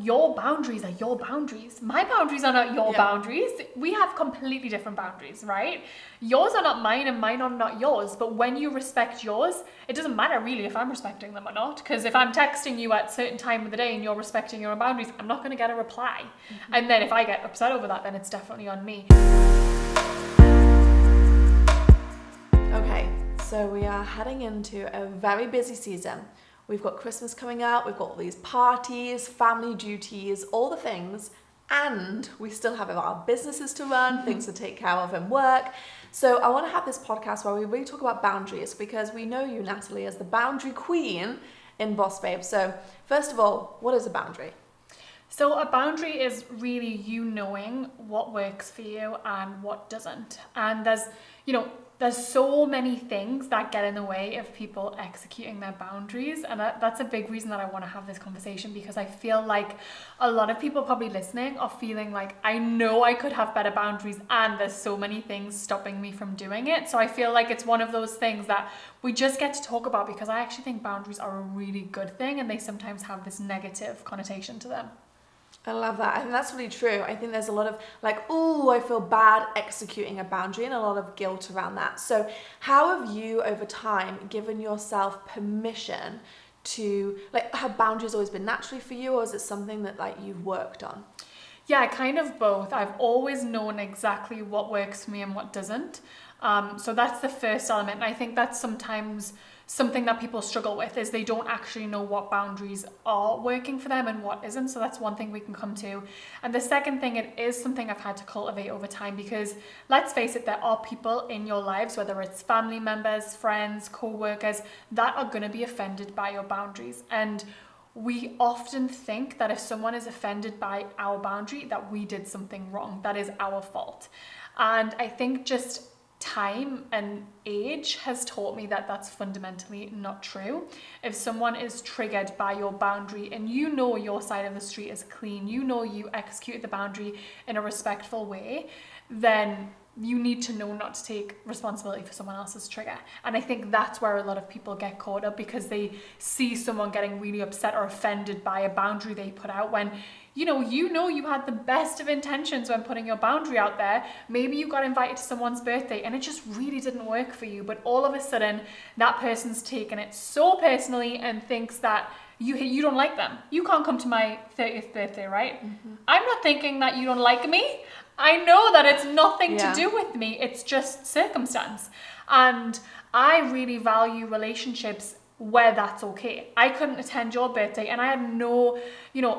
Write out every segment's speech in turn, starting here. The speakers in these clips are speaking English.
your boundaries are your boundaries. My boundaries are not your boundaries. We have completely different boundaries, right? Yours are not mine and mine are not yours. But when you respect yours, it doesn't matter really if I'm respecting them or not. Because if I'm texting you at a certain time of the day and you're respecting your own boundaries, I'm not going to get a reply. And then if I get upset over that, then it's definitely on me. Okay, so we are heading into a very busy season. We've got Christmas coming up, we've got all these parties, family duties, all the things, and we still have our businesses to run, things to take care of and work. So I want to have this podcast where we really talk about boundaries, because we know you, Natalie, as the boundary queen in BossBabe. So first of all, what is a boundary? So a boundary is really you knowing what works for you and what doesn't. And there's so many things that get in the way of people executing their boundaries. And that's a big reason that I want to have this conversation, because I feel like a lot of people probably listening are feeling like, I know I could have better boundaries and there's so many things stopping me from doing it. So I feel like it's one of those things that we just get to talk about, because I actually think boundaries are a really good thing and they sometimes have this negative connotation to them. I love that. I think that's really true. I think there's a lot of like, oh, I feel bad executing a boundary, and a lot of guilt around that. So how have you over time given yourself permission to, like, have boundaries always been naturally for you, or is it something that like you've worked on? Yeah, kind of both. I've always known exactly what works for me and what doesn't. So that's the first element. And I think that's sometimes something that people struggle with, is they don't actually know what boundaries are working for them and what isn't. So that's one thing we can come to. And the second thing, it is something I've had to cultivate over time, because let's face it, there are people in your lives, whether it's family members, friends, co-workers, that are going to be offended by your boundaries. And we often think that if someone is offended by our boundary, that we did something wrong, that is our fault. And I think just time and age has taught me that that's fundamentally not true. If someone is triggered by your boundary and you know your side of the street is clean, you know you executed the boundary in a respectful way, then you need to know not to take responsibility for someone else's trigger. And I think that's where a lot of people get caught up, because they see someone getting really upset or offended by a boundary they put out, when you know you had the best of intentions when putting your boundary out there. Maybe you got invited to someone's birthday and it just really didn't work for you, but all of a sudden that person's taken it so personally and thinks that you don't like them. You can't come to my 30th birthday, right? Mm-hmm. I'm not thinking that you don't like me. I know that it's nothing to do with me. It's just circumstance. And I really value relationships where that's okay. I couldn't attend your birthday and I had no,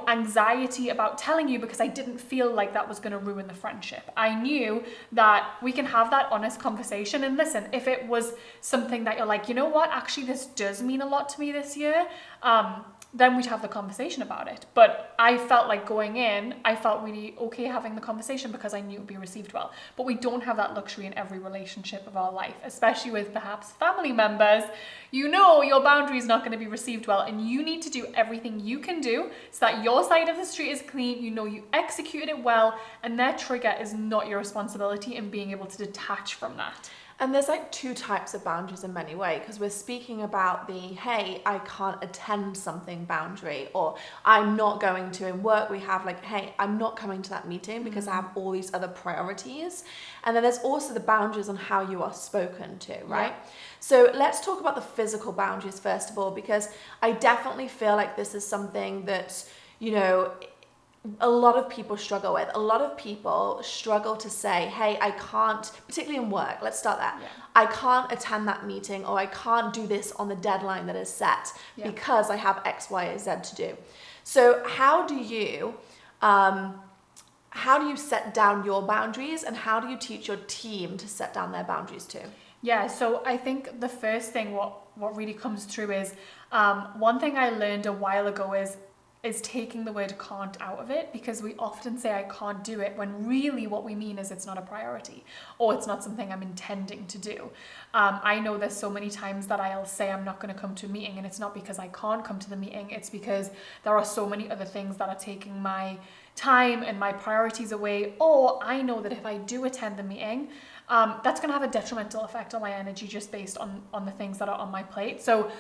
anxiety about telling you, because I didn't feel like that was going to ruin the friendship. I knew that we can have that honest conversation. And listen, if it was something that you're like, you know what, actually this does mean a lot to me this year, then we'd have the conversation about it. But I felt like going in, I felt really okay having the conversation, because I knew it would be received well. But we don't have that luxury in every relationship of our life, especially with perhaps family members. Your boundary is not going to be received well, and you need to do everything you can do so that your side of the street is clean, you executed it well, and their trigger is not your responsibility, and being able to detach from that. And there's like two types of boundaries in many ways, because we're speaking about the, hey, I can't attend something boundary, or I'm not going to. In work, we have like, hey, I'm not coming to that meeting because I have all these other priorities. And then there's also the boundaries on how you are spoken to, right? Yeah. So let's talk about the physical boundaries first of all, because I definitely feel like this is something that, a lot of people struggle with. A lot of people struggle to say, hey, I can't, particularly in work, let's start there. Yeah. I can't attend that meeting, or I can't do this on the deadline that is set because I have X, Y, Z to do. So how do you set down your boundaries, and how do you teach your team to set down their boundaries too? Yeah, so I think the first thing what really comes through is, one thing I learned a while ago is taking the word can't out of it, because we often say I can't do it when really what we mean is it's not a priority, or it's not something I'm intending to do. I know there's so many times that I'll say I'm not going to come to a meeting, and it's not because I can't come to the meeting, it's because there are so many other things that are taking my time and my priorities away, or I know that if I do attend the meeting, that's going to have a detrimental effect on my energy just based on the things that are on my plate. So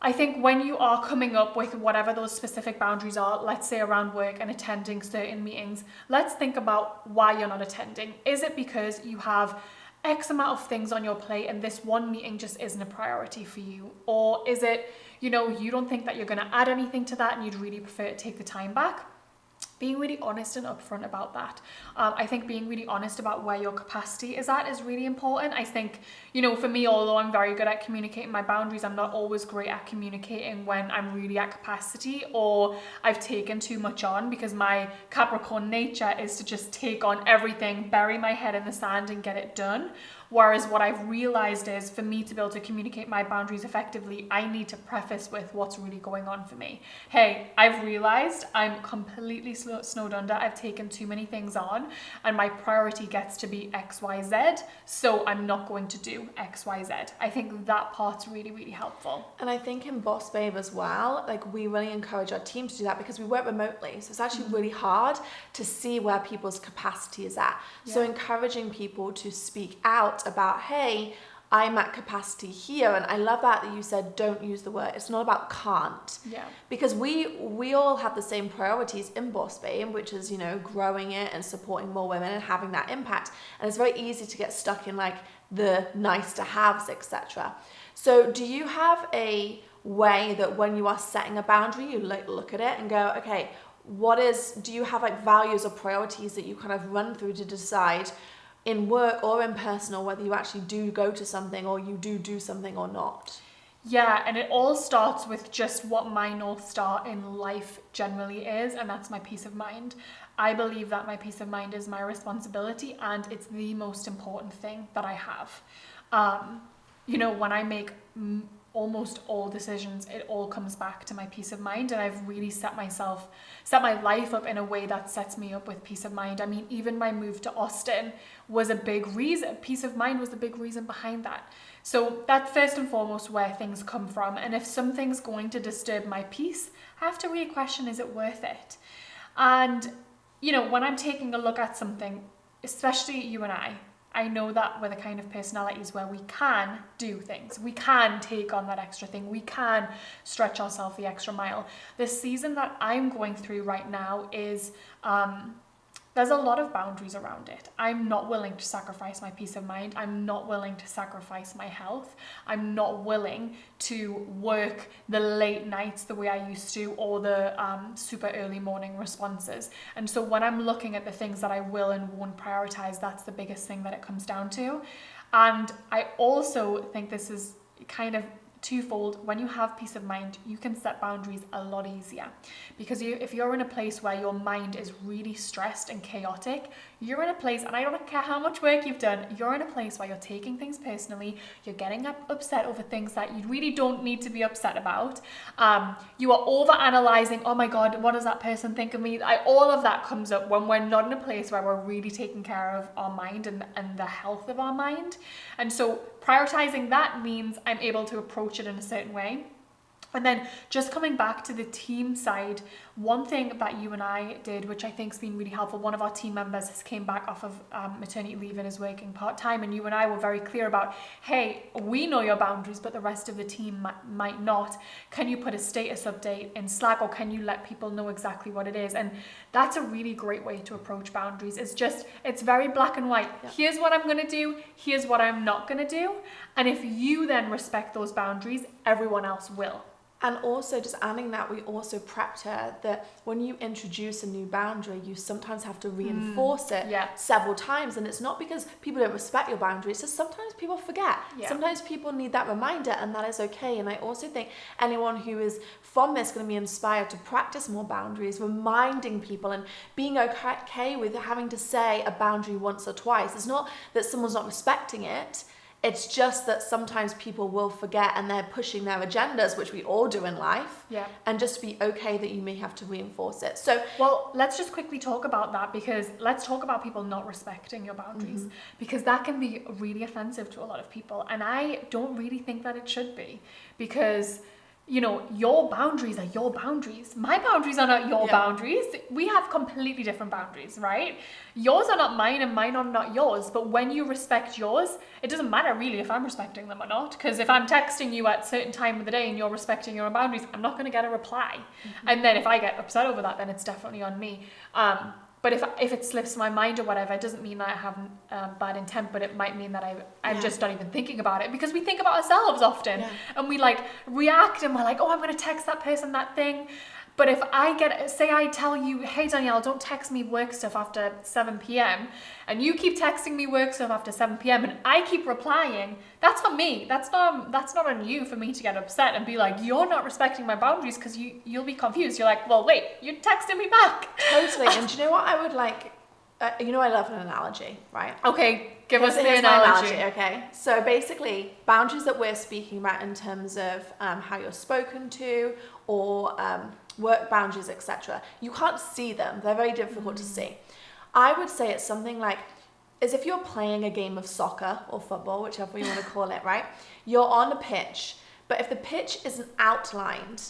I think when you are coming up with whatever those specific boundaries are, let's say around work and attending certain meetings, let's think about why you're not attending. Is it because you have X amount of things on your plate and this one meeting just isn't a priority for you? Or is it, you don't think that you're going to add anything to that and you'd really prefer to take the time back? Being really honest and upfront about that. I think being really honest about where your capacity is at is really important. I think, for me, although I'm very good at communicating my boundaries, I'm not always great at communicating when I'm really at capacity or I've taken too much on, because my Capricorn nature is to just take on everything, bury my head in the sand and get it done. Whereas what I've realized is, for me to be able to communicate my boundaries effectively, I need to preface with what's really going on for me. Hey, I've realized I'm completely snowed under. I've taken too many things on and my priority gets to be XYZ. So I'm not going to do XYZ. I think that part's really, really helpful. And I think in BossBabe as well, like, we really encourage our team to do that because we work remotely. So it's actually really hard to see where people's capacity is at. Yeah. So encouraging people to speak out about, hey, I'm at capacity here. And I love that you said don't use the word. It's not about can't. Yeah. Because we all have the same priorities in BossBabe, which is, growing it and supporting more women and having that impact. And it's very easy to get stuck in like the nice to haves, etc. So do you have a way that when you are setting a boundary, you look at it and go, okay, do you have like values or priorities that you kind of run through to decide in work or in personal whether you actually do go to something or you do something or not? Yeah, and it all starts with just what my North Star in life generally is, and that's my peace of mind. I believe that my peace of mind is my responsibility and it's the most important thing that I have. When I make almost all decisions, it all comes back to my peace of mind, and I've really set my life up in a way that sets me up with peace of mind. I mean, even my move to Austin was a big reason. Peace of mind was the big reason behind that. So that's first and foremost where things come from. And if something's going to disturb my peace, I have to really question, is it worth it? And, when I'm taking a look at something, especially you and I know that we're the kind of personalities where we can do things. We can take on that extra thing. We can stretch ourselves the extra mile. The season that I'm going through right now is, there's a lot of boundaries around it. I'm not willing to sacrifice my peace of mind. I'm not willing to sacrifice my health. I'm not willing to work the late nights the way I used to, or the super early morning responses. And so when I'm looking at the things that I will and won't prioritize, that's the biggest thing that it comes down to. And I also think this is kind of twofold. When you have peace of mind, you can set boundaries a lot easier, because if you're in a place where your mind is really stressed and chaotic, you're in a place, and I don't care how much work you've done, you're in a place where you're taking things personally, you're getting upset over things that you really don't need to be upset about. You are over analyzing, oh my God, what does that person think of me? All of that comes up when we're not in a place where we're really taking care of our mind and the health of our mind. And so prioritizing that means I'm able to approach it in a certain way. And then just coming back to the team side, one thing that you and I did, which I think has been really helpful, one of our team members has came back off of maternity leave and is working part-time, and you and I were very clear about, hey, we know your boundaries, but the rest of the team might not. Can you put a status update in Slack, or can you let people know exactly what it is? And that's a really great way to approach boundaries. It's very black and white. Yeah. Here's what I'm going to do. Here's what I'm not going to do. And if you then respect those boundaries, everyone else will. And also, just adding that, we also prepped her that when you introduce a new boundary, you sometimes have to reinforce it several times. And it's not because people don't respect your boundary, it's just sometimes people forget. Yeah. Sometimes people need that reminder, and that is okay. And I also think anyone who is from this going to be inspired to practice more boundaries, reminding people and being okay with having to say a boundary once or twice. It's not that someone's not respecting it. It's just that sometimes people will forget, and they're pushing their agendas, which we all do in life. Yeah. And just be okay that you may have to reinforce it. So, well, let's just quickly talk about that, because let's talk about people not respecting your boundaries, because that can be really offensive to a lot of people. And I don't really think that it should be, because your boundaries are your boundaries. My boundaries are not your boundaries. We have completely different boundaries, right? Yours are not mine and mine are not yours. But when you respect yours, it doesn't matter really if I'm respecting them or not. Because if I'm texting you at a certain time of the day and you're respecting your own boundaries, I'm not going to get a reply. And then if I get upset over that, then it's definitely on me. But if it slips my mind or whatever, it doesn't mean that I have bad intent, but it might mean that I'm just not even thinking about it, because we think about ourselves often and we like react and we're like, oh, I'm going to text that person that thing. But if I tell you, hey, Danielle, don't text me work stuff after 7 p.m. and you keep texting me work stuff after 7 p.m. and I keep replying, that's on me. That's not on you for me to get upset and be like, you're not respecting my boundaries, because you'll be confused. You're like, well, wait, you're texting me back. Totally. And do you know what I would like? I love an analogy, right? Okay, give us the analogy. Okay, so basically, boundaries that we're speaking about in terms of how you're spoken to, or work boundaries, etc. You can't see them; they're very difficult to see. I would say it's something like, as if you're playing a game of soccer or football, whichever you want to call it, right? You're on a pitch, but if the pitch isn't outlined,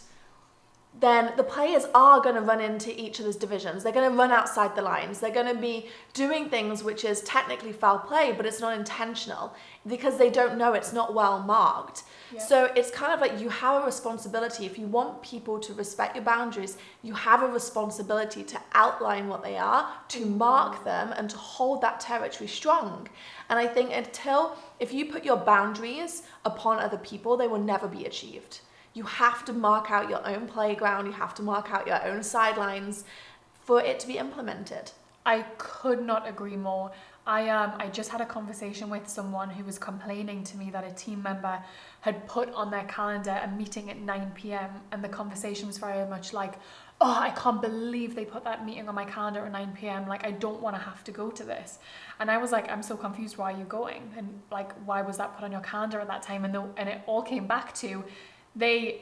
then the players are going to run into each other's divisions. They're going to run outside the lines. They're going to be doing things which is technically foul play, but it's not intentional because they don't know, it's not well marked. Yeah. So it's kind of like you have a responsibility. If you want people to respect your boundaries, you have a responsibility to outline what they are, to mark them, and to hold that territory strong. And I think if you put your boundaries upon other people, they will never be achieved. You have to mark out your own playground. You have to mark out your own sidelines for it to be implemented. I could not agree more. I just had a conversation with someone who was complaining to me that a team member had put on their calendar a meeting at 9 p.m. and the conversation was very much like, oh, I can't believe they put that meeting on my calendar at 9 p.m. Like, I don't want to have to go to this. And I was like, I'm so confused. Why are you going? And like, why was that put on your calendar at that time? And it all came back to, they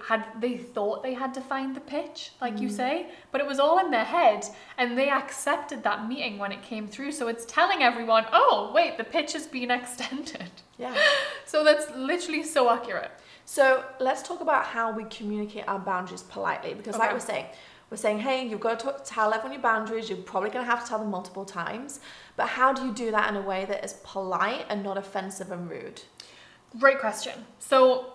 thought they had to find the pitch, like you say, but it was all in their head, and they accepted that meeting when it came through. So it's telling everyone, oh wait, the pitch has been extended. Yeah. So that's literally so accurate. So let's talk about how we communicate our boundaries politely, because like we're saying, hey, you've got to tell everyone your boundaries. You're probably going to have to tell them multiple times, but how do you do that in a way that is polite and not offensive and rude? Great question. So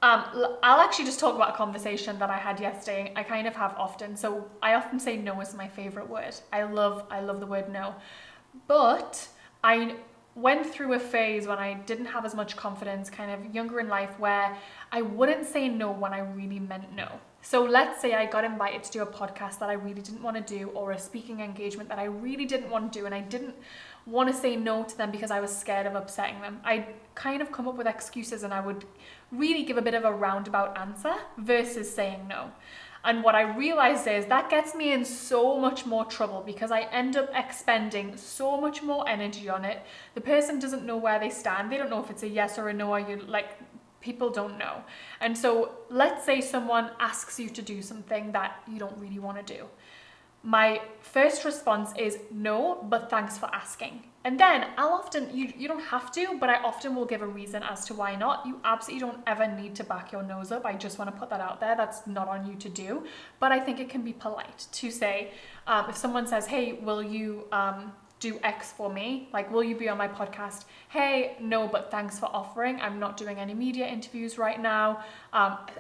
I'll actually just talk about a conversation that I had yesterday. I kind of have often. So I often say no is my favorite word. I love the word no. But I went through a phase when I didn't have as much confidence, kind of younger in life, where I wouldn't say no when I really meant no. So let's say I got invited to do a podcast that I really didn't want to do, or a speaking engagement that I really didn't want to do, and I didn't want to say no to them because I was scared of upsetting them. I'd kind of come up with excuses, and I would really give a bit of a roundabout answer versus saying no. And what I realized is that gets me in so much more trouble, because I end up expending so much more energy on it. The person doesn't know where they stand. They don't know if it's a yes or a no, or you like, people don't know. And so let's say someone asks you to do something that you don't really want to do. My first response is no, but thanks for asking. And then I'll often, you don't have to, but I often will give a reason as to why not. You absolutely don't ever need to back your nose up. I just want to put that out there. That's not on you to do. But I think it can be polite to say, if someone says, hey, will you do X for me? Like, will you be on my podcast? Hey, no, but thanks for offering. I'm not doing any media interviews right now.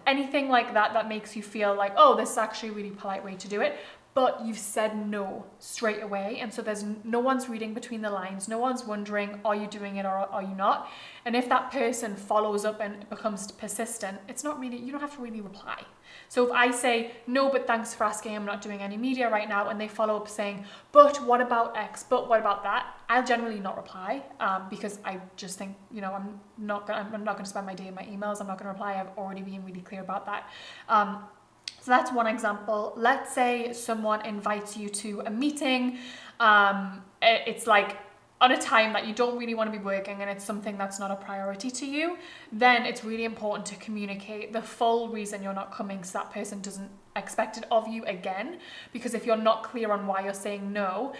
Anything like that makes you feel like, oh, this is actually a really polite way to do it. But you've said no straight away. And so there's no one's reading between the lines. No one's wondering, are you doing it or are you not? And if that person follows up and becomes persistent, it's not really, you don't have to really reply. So if I say, no, but thanks for asking, I'm not doing any media right now, and they follow up saying, but what about X? But what about that? I'll generally not reply because I just think, I'm not going to spend my day in my emails. I'm not going to reply. I've already been really clear about that. So that's one example. Let's say someone invites you to a meeting. It's like on a time that you don't really want to be working, and it's something that's not a priority to you. Then it's really important to communicate the full reason you're not coming, so that person doesn't expect it of you again. Because if you're not clear on why you're saying no,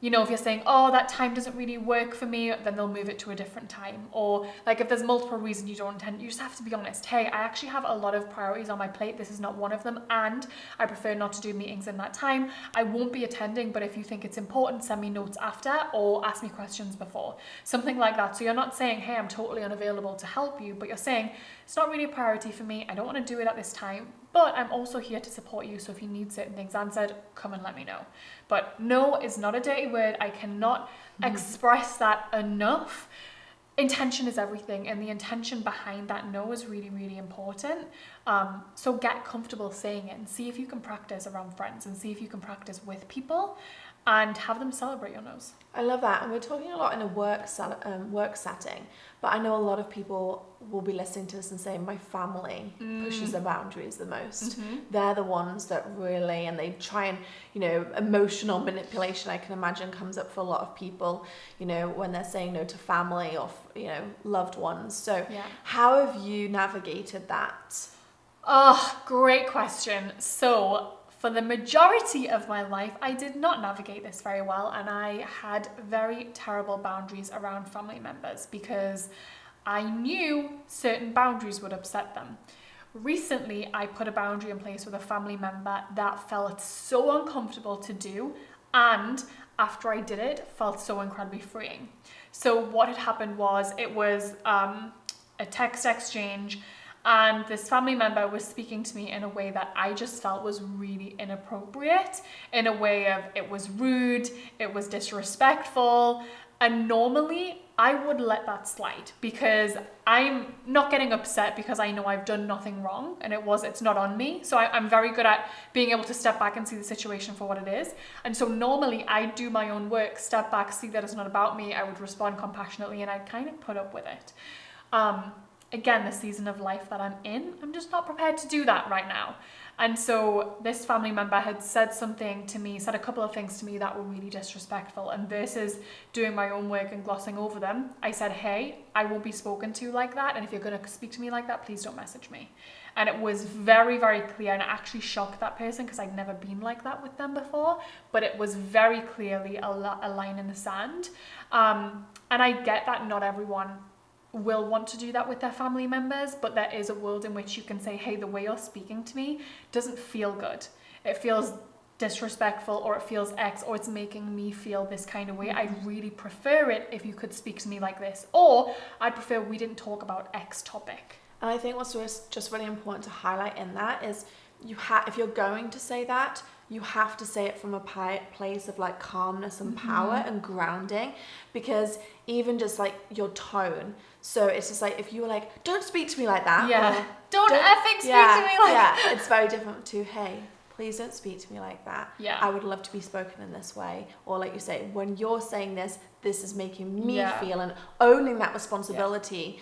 You know, if you're saying, oh, that time doesn't really work for me, then they'll move it to a different time. Or like if there's multiple reasons you don't attend, you just have to be honest. Hey, I actually have a lot of priorities on my plate. This is not one of them. And I prefer not to do meetings in that time. I won't be attending, but if you think it's important, send me notes after or ask me questions before. Something like that. So you're not saying, hey, I'm totally unavailable to help you, but you're saying, it's not really a priority for me. I don't want to do it at this time, but I'm also here to support you. So if you need certain things answered, come and let me know. But no is not a dirty word. I cannot express that enough. Intention is everything, and the intention behind that no is really, really important. So get comfortable saying it and see if you can practice around friends and see if you can practice with people and have them celebrate your no's. I love that. And we're talking a lot in a work setting, but I know a lot of people will be listening to this and saying, my family pushes their boundaries the most. They're the ones that really, and they try and, you know, emotional manipulation, I can imagine, comes up for a lot of people, you know, when they're saying no to family or, you know, loved ones. So how have you navigated that? Oh, great question. So for the majority of my life, I did not navigate this very well, and I had very terrible boundaries around family members because I knew certain boundaries would upset them. Recently, I put a boundary in place with a family member that felt so uncomfortable to do, and after I did it, felt so incredibly freeing. So what had happened was it was a text exchange, and this family member was speaking to me in a way that I just felt was really inappropriate, in a way of it was rude, it was disrespectful, and normally I would let that slide because I'm not getting upset because I know I've done nothing wrong and it's not on me. So I'm very good at being able to step back and see the situation for what it is. And so normally I do my own work, step back, see that it's not about me. I would respond compassionately and I'd kind of put up with it. Again, the season of life that I'm in, I'm just not prepared to do that right now. And so this family member had said something to me, said a couple of things to me that were really disrespectful. And versus doing my own work and glossing over them, I said, hey, I won't be spoken to like that. And if you're going to speak to me like that, please don't message me. And it was very, very clear. And it actually shocked that person because I'd never been like that with them before. But it was very clearly a line in the sand. And I get that not everyone will want to do that with their family members, but there is a world in which you can say, hey, the way you're speaking to me doesn't feel good. It feels disrespectful, or it feels X, or it's making me feel this kind of way. I'd really prefer it if you could speak to me like this, or I'd prefer we didn't talk about X topic. And I think what's just really important to highlight in that is if you're going to say that, you have to say it from a place of like calmness and power and grounding, because even just like your tone. So it's just like if you were like, don't speak to me like that. Yeah. Don't effing speak to me like that. Yeah, it's very different to, hey, please don't speak to me like that. Yeah. I would love to be spoken in this way. Or like you say, when you're saying this is making me feel, and owning that responsibility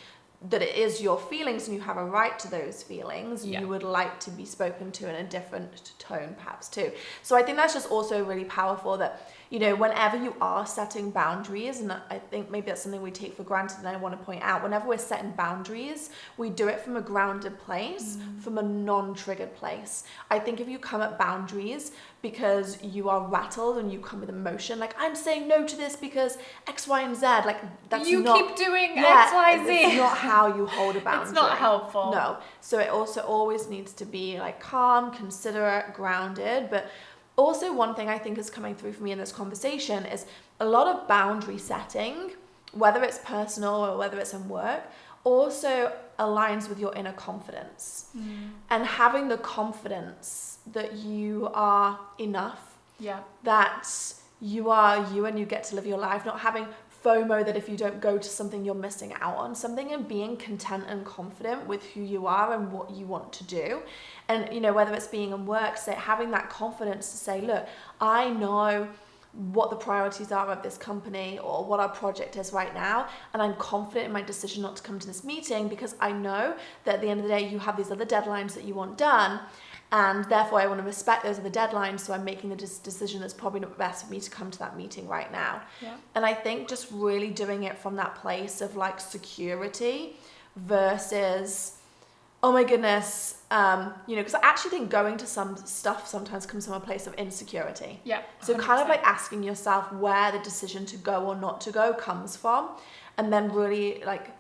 that it is your feelings and you have a right to those feelings. You would like to be spoken to in a different tone perhaps too. So I think that's just also really powerful that, you know, whenever you are setting boundaries, and I think maybe that's something we take for granted, and I want to point out, whenever we're setting boundaries, we do it from a grounded place, from a non-triggered place. I think if you come at boundaries because you are rattled and you come with emotion, like I'm saying no to this because X, Y, and Z, like that's you not, keep doing X, Y, Z. It's not how you hold a boundary. It's not helpful. No. So it also always needs to be like calm, considerate, grounded. But also one thing I think is coming through for me in this conversation is a lot of boundary setting, whether it's personal or whether it's in work, also aligns with your inner confidence. And having the confidence that you are enough, that you are you and you get to live your life, not having FOMO that if you don't go to something you're missing out on something, and being content and confident with who you are and what you want to do. And you know, whether it's being in work, say having that confidence to say, look, I know what the priorities are of this company or what our project is right now, and I'm confident in my decision not to come to this meeting because I know that at the end of the day you have these other deadlines that you want done, and therefore I want to respect those other deadlines, so I'm making the decision that's probably not best for me to come to that meeting right now. And I think just really doing it from that place of like security versus oh my goodness, because I actually think going to some stuff sometimes comes from a place of insecurity. Yeah. 100%. So kind of like asking yourself where the decision to go or not to go comes from, and then really like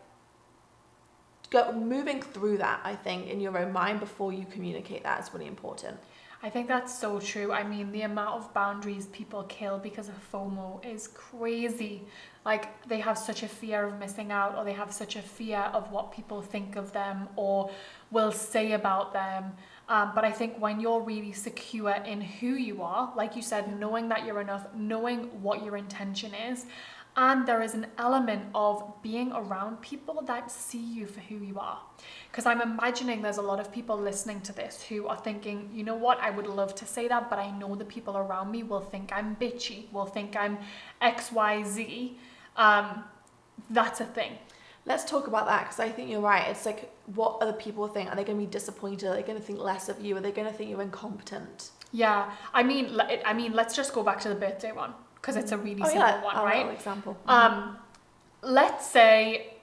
moving through that, I think, in your own mind before you communicate that is really important. I think that's so true. I mean, the amount of boundaries people kill because of FOMO is crazy. Like, they have such a fear of missing out, or they have such a fear of what people think of them or will say about them. But I think when you're really secure in who you are, like you said, knowing that you're enough, knowing what your intention is, and there is an element of being around people that see you for who you are. Because I'm imagining there's a lot of people listening to this who are thinking, you know what, I would love to say that, but I know the people around me will think I'm bitchy, will think I'm XYZ. That's a thing. Let's talk about that, because I think you're right. It's like, what other people think? Are they going to be disappointed? Are they going to think less of you? Are they going to think you're incompetent? Yeah, I mean, let's just go back to the birthday one, because it's a really simple one, right? Little example. Let's say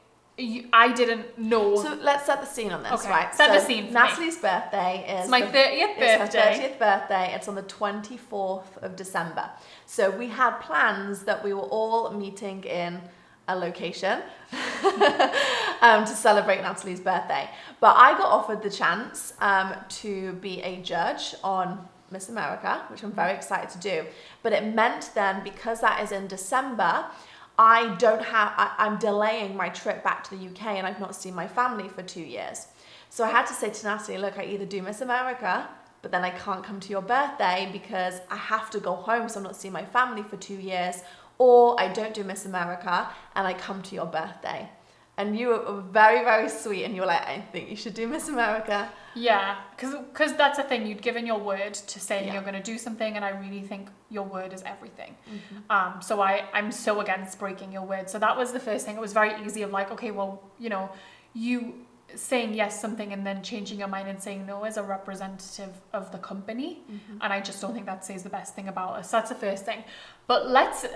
I didn't know. So let's set the scene on this, Okay, right? set the scene for Natalie's birthday is... It's my 30th birthday. It's her 30th birthday. It's on the 24th of December. So we had plans that we were all meeting in a location to celebrate Natalie's birthday. But I got offered the chance to be a judge on Miss America, which I'm very excited to do. But it meant then, because that is in December, I'm delaying my trip back to the UK, and I've not seen my family for 2 years. So I had to say to Natalie, look, I either do Miss America, but then I can't come to your birthday because I have to go home, so I'm not seeing my family for 2 years, or I don't do Miss America and I come to your birthday. And you were very, very sweet, and you were like, I think you should do Miss America. Yeah, because that's the thing. You'd given your word to say you're going to do something, and I really think your word is everything. Mm-hmm. So I'm so against breaking your word. So that was the first thing. It was very easy of like, okay, well, you saying yes something and then changing your mind and saying no is a representative of the company. Mm-hmm. And I just don't think that says the best thing about us. So that's the first thing. But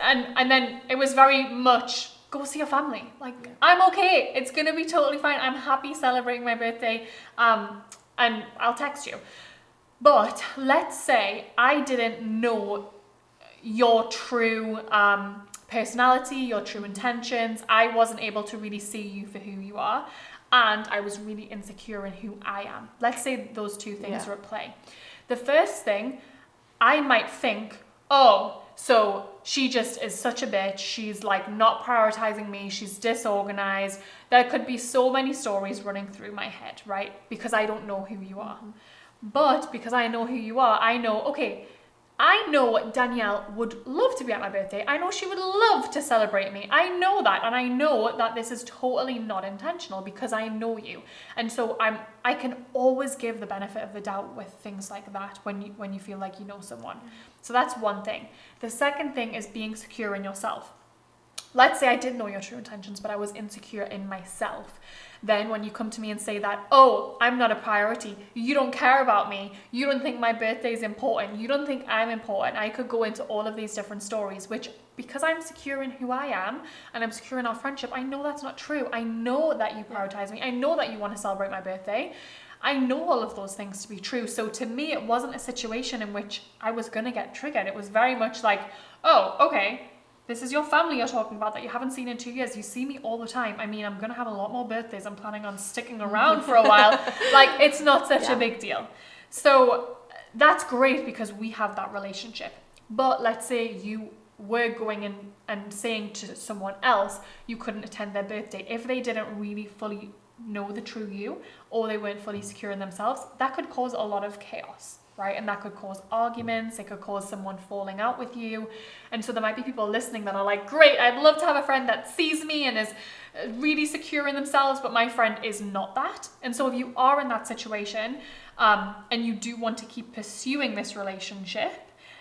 and then it was very much, go see your family. Like, I'm okay. It's going to be totally fine. I'm happy celebrating my birthday. And I'll text you. But let's say I didn't know your true personality, your true intentions. I wasn't able to really see you for who you are. And I was really insecure in who I am. Let's say those two things are at play. The first thing, I might think, oh, so she just is such a bitch. She's like not prioritizing me. She's disorganized. There could be so many stories running through my head, right? Because I don't know who you are. Mm-hmm. But because I know who you are, I know, okay, I know Danielle would love to be at my birthday. I know she would love to celebrate me. I know that. And I know that this is totally not intentional because I know you. And so I can always give the benefit of the doubt with things like that when you feel like you know someone. So that's one thing. The second thing is being secure in yourself. Let's say I did know your true intentions, but I was insecure in myself. Then when you come to me and say that, oh, I'm not a priority, you don't care about me, you don't think my birthday is important, you don't think I'm important, I could go into all of these different stories, which because I'm secure in who I am and I'm secure in our friendship, I know that's not true. I know that you prioritize me. I know that you want to celebrate my birthday. I know all of those things to be true. So to me, it wasn't a situation in which I was going to get triggered. It was very much like, oh, okay, this is your family you're talking about that you haven't seen in 2 years. You see me all the time. I mean, I'm going to have a lot more birthdays. I'm planning on sticking around for a while. Like, it's not such a big deal. So that's great because we have that relationship. But let's say you were going in and saying to someone else you couldn't attend their birthday. If they didn't really fully know the true you, or they weren't fully secure in themselves, that could cause a lot of chaos. Right? And that could cause arguments. It could cause someone falling out with you. And so there might be people listening that are like, great, I'd love to have a friend that sees me and is really secure in themselves, but my friend is not that. And so if you are in that situation and you do want to keep pursuing this relationship,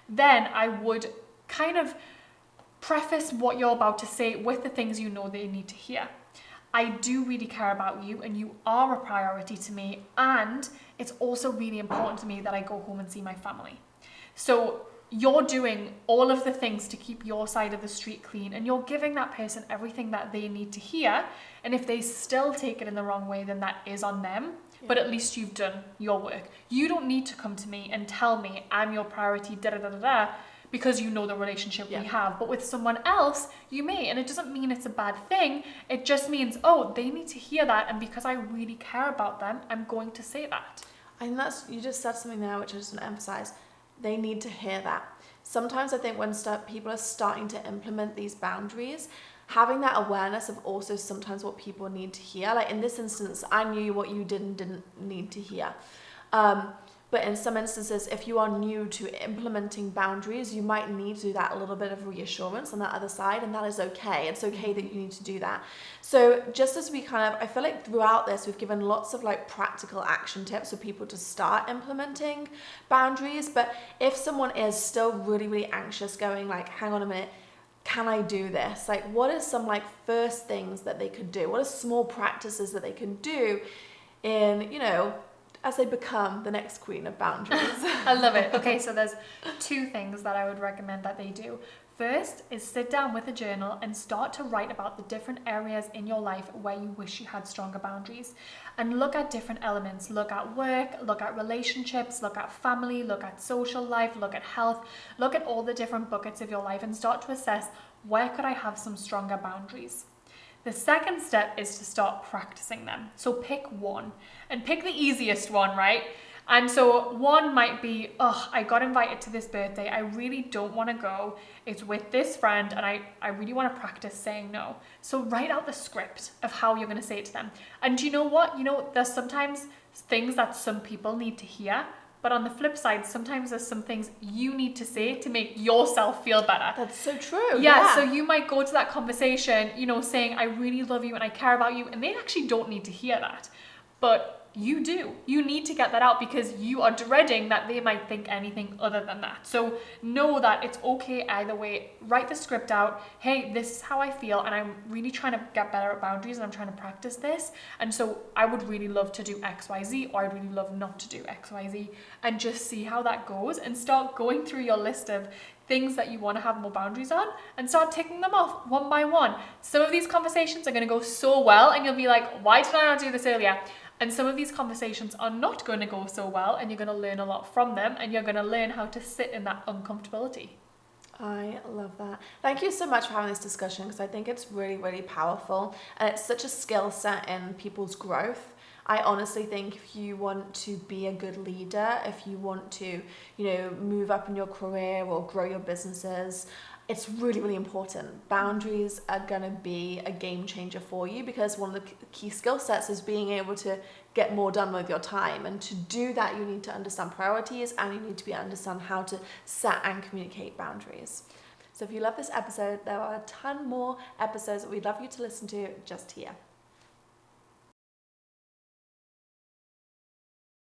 then I would kind of preface what you're about to say with the things you know they need to hear. I do really care about you and you are a priority to me, and it's also really important to me that I go home and see my family. So you're doing all of the things to keep your side of the street clean, and you're giving that person everything that they need to hear. And if they still take it in the wrong way, then that is on them. but at least you've done your work. You don't need to come to me and tell me I'm your priority, da da da da da, because you know the relationship we have. But with someone else, you may, and it doesn't mean it's a bad thing. It just means, oh, they need to hear that, and because I really care about them, I'm going to say that. And you just said something there which I just want to emphasize. They need to hear that. Sometimes I think when people are starting to implement these boundaries, having that awareness of also sometimes what people need to hear. Like in this instance, I knew what you didn't need to hear. But in some instances, if you are new to implementing boundaries, you might need to do that a little bit of reassurance on that other side, and that is okay. It's okay that you need to do that. So just as I feel like throughout this, we've given lots of like practical action tips for people to start implementing boundaries. But if someone is still really, really anxious, going like, hang on a minute, can I do this? Like, what are some like first things that they could do? What are small practices that they can do in, as they become the next queen of boundaries? I love it. Okay, so there's 2 things that I would recommend that they do. First is sit down with a journal and start to write about the different areas in your life where you wish you had stronger boundaries, and look at different elements. Look at work, look at relationships, look at family, look at social life, look at health, look at all the different buckets of your life and start to assess, where could I have some stronger boundaries? The second step is to start practicing them. So pick one, and pick the easiest one, right? And so one might be, I got invited to this birthday. I really don't want to go. It's with this friend, and I really want to practice saying no. So write out the script of how you're going to say it to them. And do you know what? There's sometimes things that some people need to hear. But on the flip side, sometimes there's some things you need to say to make yourself feel better. That's so true. Yeah, so you might go to that conversation, saying, I really love you and I care about you. And they actually don't need to hear that. But you do. You need to get that out because you are dreading that they might think anything other than that. So know that it's okay either way. Write the script out. Hey, this is how I feel, and I'm really trying to get better at boundaries, and I'm trying to practice this. And so I would really love to do XYZ, or I'd really love not to do XYZ, and just see how that goes, and start going through your list of things that you want to have more boundaries on and start ticking them off one by one. Some of these conversations are going to go so well, and you'll be like, why did I not do this earlier? And some of these conversations are not going to go so well, and you're going to learn a lot from them, and you're going to learn how to sit in that uncomfortability. I love that. Thank you so much for having this discussion, because I think it's really, really powerful, and it's such a skill set in people's growth. I honestly think if you want to be a good leader, if you want to, move up in your career or grow your businesses, it's really, really important. Boundaries are going to be a game changer for you, because one of the key skill sets is being able to get more done with your time. And to do that, you need to understand priorities, and you need to understand how to set and communicate boundaries. So if you love this episode, there are a ton more episodes that we'd love you to listen to just here.